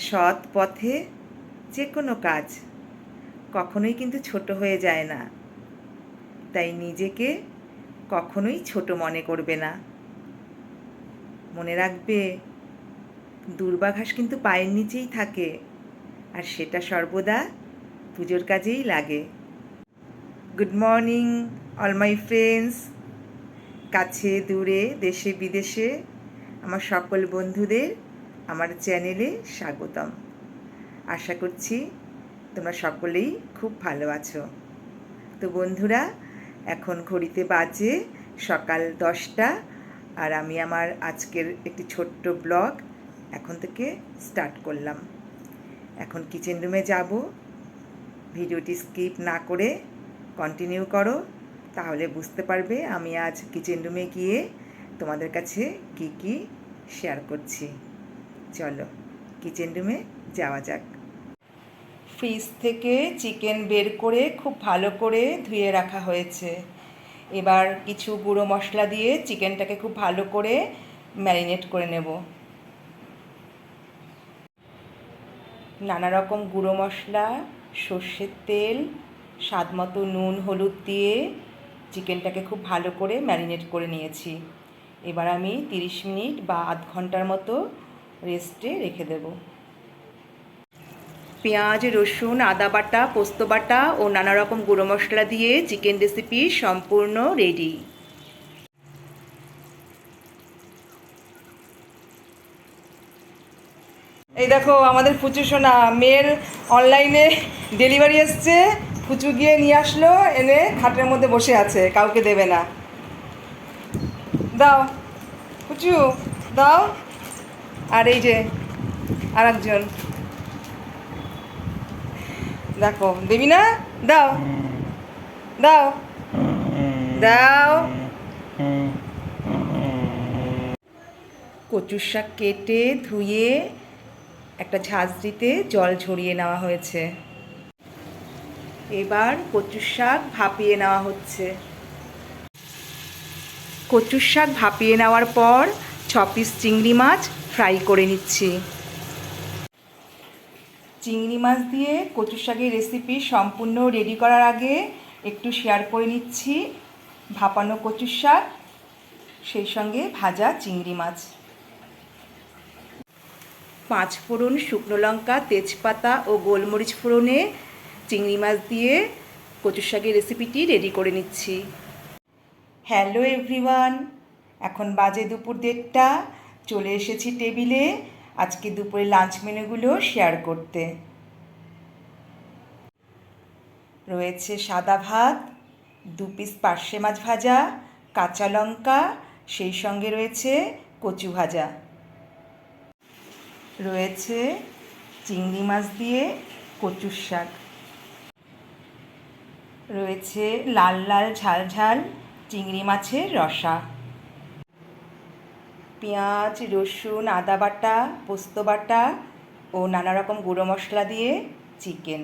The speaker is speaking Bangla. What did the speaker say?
সৎ পথে যে কোনো কাজ কখনোই কিন্তু ছোট হয়ে যায় না, তাই নিজেকে কখনোই ছোট মনে করবে না। মনে রাখবে, দূর্বাঘাস কিন্তু পায়ের নিচেই থাকে, আর সেটা সর্বদা পুজোর কাজেই লাগে। Good morning all my friends, কাছে দূরে দেশে বিদেশে আমার সকল বন্ধুদের আমার চ্যানেলে স্বাগতম। আশা করছি তোমরা সকলেই খুব ভালো আছো। তো বন্ধুরা, এখন ঘড়িতে বাজে সকাল 10টা, আর আমি আমার আজকের একটি ছোট্ট ব্লগ এখন থেকে স্টার্ট করলাম। এখন কিচেন রুমে যাব। ভিডিওটি স্কিপ না করে কন্টিনিউ করো, তাহলে বুঝতে পারবে আমি আজ কিচেন রুমে গিয়ে তোমাদের কাছে কি কি শেয়ার করছি। চলো কিচেন রুমে যাওয়া যাক। ফ্রিজ থেকে চিকেন বের করে খুব ভালো করে ধুয়ে রাখা হয়েছে। এবার কিছু গুঁড়ো মশলা দিয়ে চিকেনটাকে খুব ভালো করে ম্যারিনেট করে নেব। নানা রকম গুঁড়ো মশলা, সর্ষের তেল, স্বাদ মতো নুন হলুদ দিয়ে চিকেনটাকে খুব ভালো করে ম্যারিনেট করে নিয়েছি। এবার আমি 30 মিনিট বা আধ ঘন্টার মতো রেস্টে রেখে দেব। পেঁয়াজ, রসুন, আদা বাটা, পোস্ত বাটা ও নানা রকম গুঁড়ো মশলা দিয়ে চিকেন রেসিপি সম্পূর্ণ রেডি। এই দেখো আমাদের ফুচু সোনা, মেয়ের অনলাইনে ডেলিভারি এসছে। ফুচু গিয়ে নিয়ে আসলো, এনে খাটের মধ্যে বসে আছে, কাউকে দেবে না। দাও ফুচু, দাও। আর এই যে আর একজন, দেখো দেবি না, দাও দাও দাও। কচুর শাক কেটে ধুয়ে একটা ঝাঁঝরিতে জল ঝরিয়ে নেওয়া হয়েছে। এবার কচুর শাক ভাপিয়ে নেওয়া হচ্ছে। কচুর শাক ভাপিয়ে নেওয়ার পর 6 পিস চিংড়ি মাছ ফ্রাই করে নিচ্ছি। চিংড়ি মাছ দিয়ে কচুর শাকের রেসিপি সম্পূর্ণ রেডি করার আগে একটু শেয়ার করে নিচ্ছি ভাপানো কচুর শাক, সেই সঙ্গে ভাজা চিংড়ি মাছ। 5 ফোড়ন, শুকনো লঙ্কা, তেজপাতা ও গোলমরিচ ফোড়নে চিংড়ি মাছ দিয়ে কচুর শাকের রেসিপিটি রেডি করে নিচ্ছি। হ্যালো এভরিওয়ান, এখন বাজে দুপুর 1:30। চলে এসেছি টেবিলে আজকে দুপুরে লাঞ্চ মেনুগুলো শেয়ার করতে। রয়েছে সাদা ভাত, 2 পিস পার্শে মাছ ভাজা, কাঁচা লঙ্কা, সেই সঙ্গে রয়েছে কচু ভাজা। রয়েছে চিংড়ি মাছ দিয়ে কচুর শাক। রয়েছে লাল লাল ঝাল ঝাল চিংড়ি মাছের রসা। পেঁয়াজ, রসুন, আদা বাটা, পোস্ত বাটা ও নানা রকম গুঁড়ো মশলা দিয়ে চিকেন।